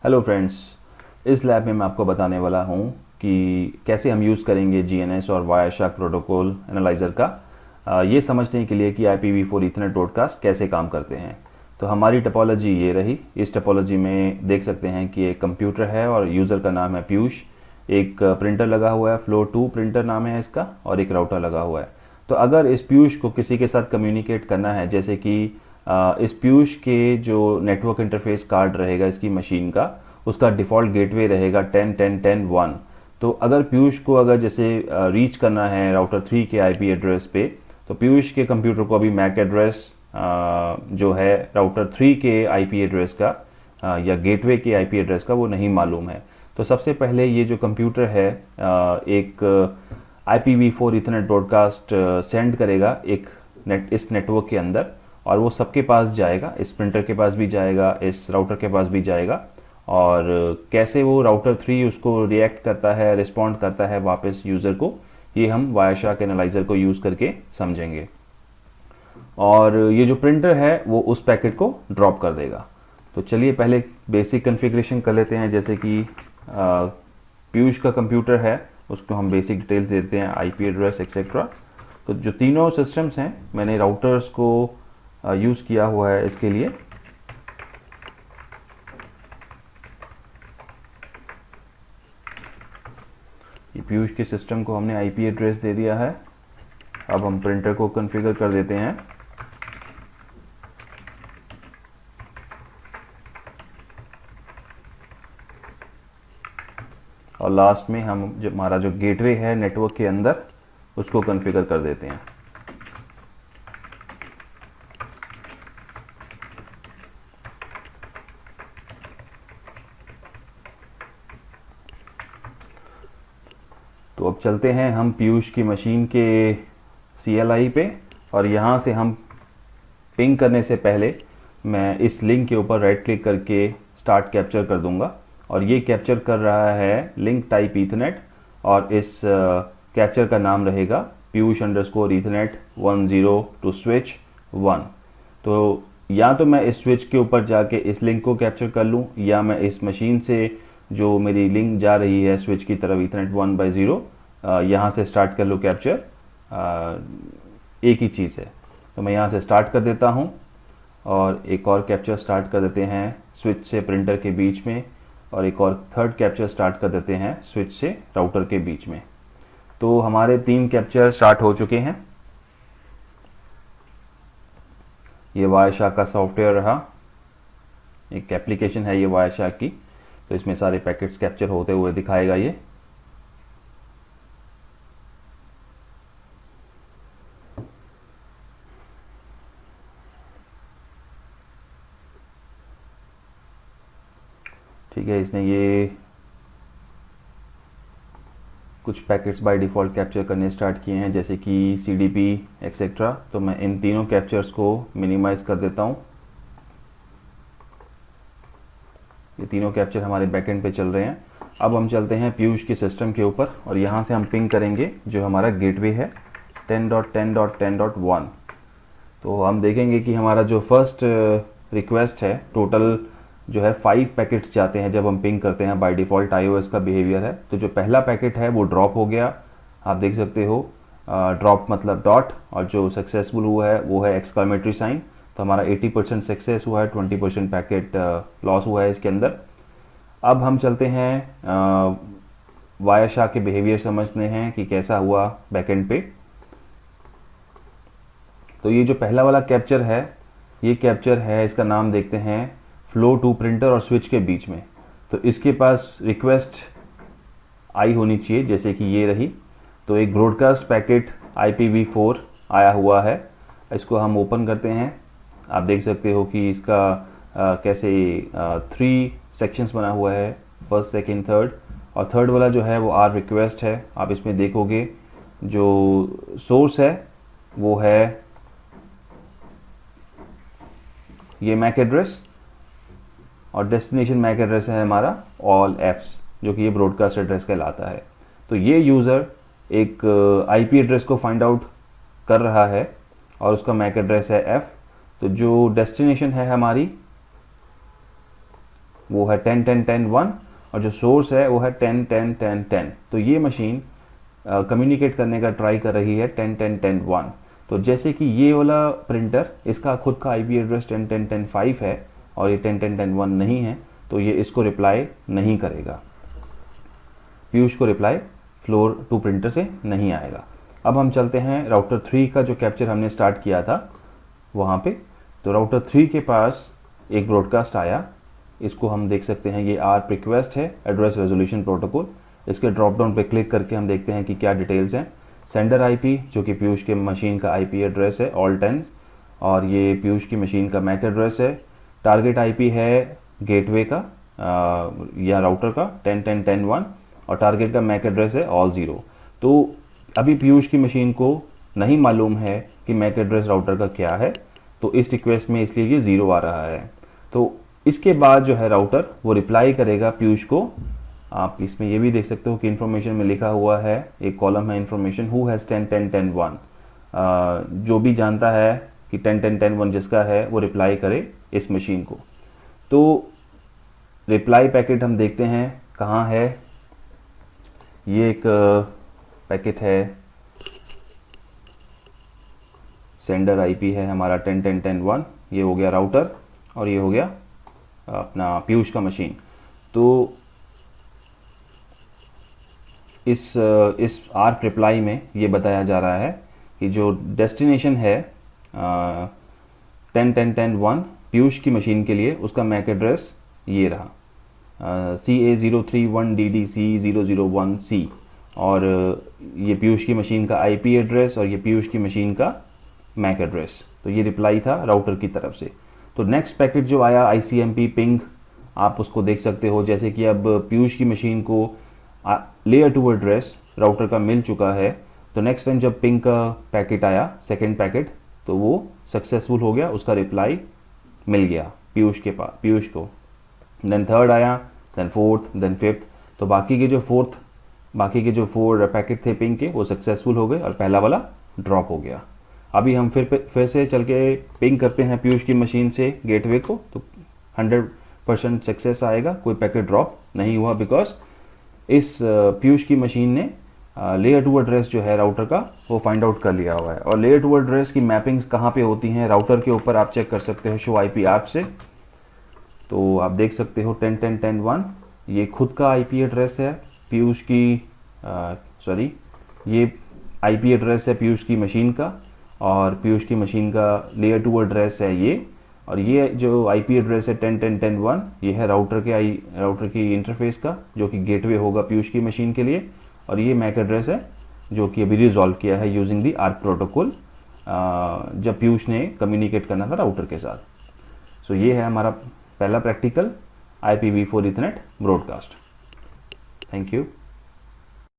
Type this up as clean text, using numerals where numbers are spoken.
Hello friends, इस lab में मैं आपको बताने वाला हूँ कि कैसे हम यूज़ करेंगे जीएनएस और वायरशार्क प्रोटोकॉल एनालाइज़र का ये समझने के लिए कि IPv4 ईथरनेट ब्रॉडकास्ट कैसे काम करते हैं। तो हमारी टोपोलॉजी ये रही। इस टोपोलॉजी में देख सकते हैं कि एक कंप्यूटर है और यूज़र का नाम है पीयूष। एक प्रिंटर लगा हुआ है, फ्लो 2 प्रिंटर नाम है इसका, और एक राउटर लगा हुआ है। तो अगर इस पीयूष को किसी के साथ कम्युनिकेट करना है, जैसे कि इस पीयूष के जो नेटवर्क इंटरफेस कार्ड रहेगा इसकी मशीन का, उसका डिफ़ॉल्ट गेटवे रहेगा 10.10.10.1। तो अगर पीयूष को जैसे रीच करना है राउटर 3 के आईपी एड्रेस पे, तो पीयूष के कंप्यूटर को अभी मैक एड्रेस जो है राउटर 3 के आईपी एड्रेस का या गेटवे के आईपी एड्रेस का वो नहीं मालूम है। तो सबसे पहले ये जो कंप्यूटर है एक IPv4 ईथरनेट ब्रॉडकास्ट सेंड करेगा इस नेटवर्क के अंदर, और वो सबके पास जाएगा, इस प्रिंटर के पास भी जाएगा, इस राउटर के पास भी जाएगा। और कैसे वो राउटर 3 उसको रिएक्ट करता है, रिस्पॉन्ड करता है वापस यूज़र को, ये हम वायरशार्क एनालाइज़र को यूज़ करके समझेंगे। और ये जो प्रिंटर है वो उस पैकेट को ड्रॉप कर देगा। तो चलिए पहले बेसिक कॉन्फ़िगरेशन कर लेते हैं। जैसे कि पीयूष का कंप्यूटर है, उसको हम बेसिक डिटेल्स देते हैं, आईपी एड्रेस एक्सेट्रा। तो जो तीनों सिस्टम्स हैं, मैंने राउटर्स को यूज़ किया हुआ है इसके लिए। ये पीयूष के सिस्टम को हमने आईपी एड्रेस दे दिया है। अब हम प्रिंटर को कॉन्फ़िगर कर देते हैं। और लास्ट में हम जो हमारा जो गेटवे है नेटवर्क के अंदर, उसको कॉन्फ़िगर कर देते हैं। तो अब चलते हैं हम पीयूष की मशीन के CLI पे, और यहाँ से हम पिंग करने से पहले मैं इस लिंक के ऊपर राइट क्लिक करके स्टार्ट कैप्चर कर दूंगा। और ये कैप्चर कर रहा है लिंक टाइप ईथरनेट, और इस कैप्चर का नाम रहेगा Piyush underscore ethernet 10 to switch 1। तो या तो मैं इस स्विच के ऊपर जाके इस लिंक को कैप्चर कर लूँ, या मैं इस मशीन से जो मेरी लिंक जा रही है स्विच की तरफ ईथरनेट 1/0, यहाँ से स्टार्ट कर लूँ कैप्चर। एक ही चीज़ है। तो मैं यहाँ से स्टार्ट कर देता हूँ, और एक और कैप्चर स्टार्ट कर देते हैं स्विच से प्रिंटर के बीच में, और एक और थर्ड कैप्चर स्टार्ट कर देते हैं स्विच से राउटर के बीच में। तो हमारे 3 कैप्चर स्टार्ट हो चुके हैं। ये वायरशार्क का सॉफ्टवेयर रहा, एक एप्लीकेशन है ये वायरशार्क की। तो इसमें सारे पैकेट्स कैप्चर होते हुए दिखाएगा ये। ठीक है, इसने ये कुछ पैकेट्स बाय डिफ़ॉल्ट कैप्चर करने स्टार्ट किए हैं, जैसे कि CDP एक्सेट्रा। तो मैं इन तीनों कैप्चर्स को मिनिमाइज़ कर देता हूँ। ये तीनों कैप्चर हमारे बैकएंड पे चल रहे हैं। अब हम चलते हैं पीयूष के सिस्टम के ऊपर, और यहाँ से हम पिंग करेंगे जो हमारा गेटवे है 10.10.10.1। तो हम देखेंगे कि हमारा जो फर्स्ट रिक्वेस्ट है, टोटल जो है 5 पैकेट्स जाते हैं जब हम पिंग करते हैं। बाय डिफ़ॉल्ट iOS का बिहेवियर है। तो जो पहला पैकेट है वो ड्रॉप हो गया, आप देख सकते हो। ड्रॉप मतलब डॉट, और जो सक्सेसफुल हुआ है वो है एक्सक्लेमेटरी साइन। तो हमारा 80% सक्सेस हुआ है, 20% पैकेट लॉस हुआ है इसके अंदर। अब हम चलते हैं वायरशार्क के बिहेवियर समझते हैं कि कैसा हुआ बैकएंड पे। तो ये जो पहला वाला कैप्चर है, ये कैप्चर है, इसका नाम देखते हैं फ्लो 2 प्रिंटर और स्विच के बीच में। तो इसके पास रिक्वेस्ट आई होनी चाहिए, जैसे कि ये रही। तो एक ब्रॉडकास्ट पैकेट IPv4 आया हुआ है। इसको हम ओपन करते हैं। आप देख सकते हो कि इसका कैसे 3 सेक्शंस बना हुआ है, फर्स्ट, सेकंड, थर्ड। और थर्ड वाला जो है वो आर रिक्वेस्ट है। आप इसमें देखोगे जो सोर्स है वो है ये मैक एड्रेस, और डेस्टिनेशन मैक एड्रेस है हमारा ऑल एफ्स, जो कि ये ब्रॉडकास्ट एड्रेस कहलाता है। तो ये यूज़र एक आईपी एड्रेस को फाइंड आउट कर रहा है, और उसका मैक एड्रेस है एफ़। तो जो डेस्टिनेशन है हमारी वो है 10-10-10-1 और जो सोर्स है वो है 10-10-10-10। तो ये मशीन कम्युनिकेट करने का ट्राई कर रही है 10-10-10-1। तो जैसे कि ये वाला प्रिंटर इसका खुद का आईपी एड्रेस 10-10-10-5 है और ये 10-10-10-1 नहीं है, तो ये इसको रिप्लाई नहीं करेगा, पीयूष को रिप्लाई फ्लोर टू प्रिंटर से नहीं आएगा। अब हम चलते हैं राउटर 3 का जो कैप्चर हमने स्टार्ट किया था वहाँ पे। तो राउटर 3 के पास एक ब्रॉडकास्ट आया, इसको हम देख सकते हैं, ये आर रिक्वेस्ट है, एड्रेस रेजोल्यूशन प्रोटोकॉल। इसके ड्रॉप डाउन पे क्लिक करके हम देखते हैं कि क्या डिटेल्स हैं। सेंडर आईपी जो कि पीयूष के मशीन का आईपी एड्रेस है ऑल 10, और ये पीयूष की मशीन का मैक एड्रेस है। टारगेट आईपी है गेटवे का या राउटर का 10-10-10-1 और टारगेट का मैक एड्रेस है ऑल 0। तो अभी पीयूष की मशीन को नहीं मालूम है कि मैक एड्रेस राउटर का क्या है, तो इस रिक्वेस्ट में इसलिए ये 0 आ रहा है। तो इसके बाद जो है राउटर वो रिप्लाई करेगा पीयूष को। आप इसमें ये भी देख सकते हो कि इन्फॉर्मेशन में लिखा हुआ है, एक कॉलम है इन्फॉर्मेशन, हु हैज़ 10-10-10-1। जो भी जानता है कि 10-10-10-1 जिसका है वो रिप्लाई करे इस मशीन को। तो रिप्लाई पैकेट हम देखते हैं कहाँ है। ये एक पैकेट है, सेंडर आईपी है हमारा 10-10-10-1, ये हो गया राउटर और ये हो गया अपना पीयूष का मशीन। तो इस आर्क रिप्लाई में ये बताया जा रहा है कि जो डेस्टिनेशन है 10-10-10-1 पीयूष की मशीन के लिए, उसका मैक एड्रेस ये रहा CA031DDC001C, और ये पीयूष की मशीन का आईपी एड्रेस और ये पीयूष की मशीन का मैक एड्रेस। तो ये रिप्लाई था राउटर की तरफ से। तो नेक्स्ट पैकेट जो आया ICMP पिंग, आप उसको देख सकते हो, जैसे कि अब पीयूष की मशीन को लेयर 2 एड्रेस राउटर का मिल चुका है। तो नेक्स्ट टाइम जब पिंग का पैकेट आया, सेकेंड पैकेट, तो वो सक्सेसफुल हो गया, उसका रिप्लाई मिल गया पीयूष को। देन थर्ड आया, देन फोर्थ, देन फिफ्थ। तो बाकी के जो 4 पैकेट थे पिंग के वो सक्सेसफुल हो गए और पहला वाला ड्रॉप हो गया। अभी हम फिर से चल के पिंग करते हैं पीयूष की मशीन से गेटवे को, तो 100% सक्सेस आएगा, कोई पैकेट ड्रॉप नहीं हुआ, बिकॉज इस पीयूष की मशीन ने लेयर 2 एड्रेस जो है राउटर का वो फाइंड आउट कर लिया हुआ है। और लेयर 2 एड्रेस की मैपिंग्स कहाँ पे होती हैं, राउटर के ऊपर आप चेक कर सकते हो शो आईपी ऐप से। तो आप देख सकते हो 10-10-10-1 ये खुद का आईपी एड्रेस है पीयूष की, ये आईपी एड्रेस है पीयूष की मशीन का, और पीयूष की मशीन का लेयर 2 एड्रेस है ये, और ये जो आईपी एड्रेस है 10-10-10-1 ये है राउटर की इंटरफेस का, जो कि गेटवे होगा पीयूष की मशीन के लिए, और ये मैक एड्रेस है जो कि अभी रिजॉल्व किया है यूजिंग द आर्क प्रोटोकॉल जब पीयूष ने कम्युनिकेट करना था राउटर के साथ। सो ये है हमारा पहला practical IPv4 Ethernet broadcast. Thank you.